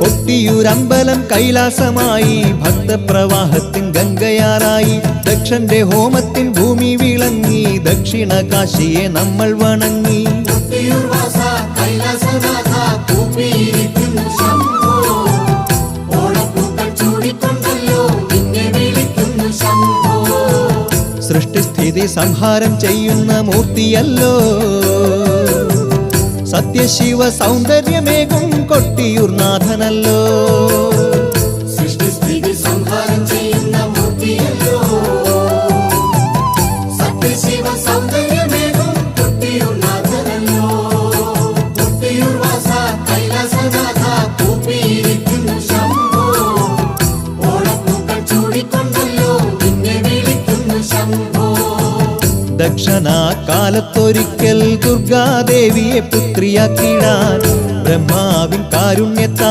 കൊട്ടിയൂരമ്പലം കൈലാസമായി, ഭക്തപ്രവാഹത്തിൻ ഗംഗയാറായി. ദക്ഷന്റെ ഹോമത്തിൻ ഭൂമി വിളങ്ങി, ദക്ഷിണ കാശിയെ നമ്മൾ വണങ്ങി. സൃഷ്ടിസ്ഥിതി സംഹാരം ചെയ്യുന്ന മൂർത്തിയല്ലോ, സത്യശിവ സൗന്ദര്യമേകും കൊട്ടിയൂർ നാഥനല്ലോ. സൃഷ്ടിസ്ഥിതി സംഹാരം ചെയ്യുന്ന മൂർത്തിയല്ലോ, സത്യശിവ സൗന്ദര്യമേകും കൊട്ടിയൂർ നാഥനല്ലോ. കൊട്ടിയൂർ വാസ കൈലാസനാഥ കൂപ്പിയിരിക്കുന്നു ശംഭോ, ഓണപ്പൂക്കൾ ചൂടിക്കൊണ്ടല്ലോ നിന്നെ വിളിക്കുന്നു ശംഭോ. ദക്ഷനാകാലത്തൊരിക്കൽ ദുർഗാദേവിയെ പുത്രിയാക്കിടാൻ ബ്രഹ്മാവിൻ കാരുണ്യത്താൽ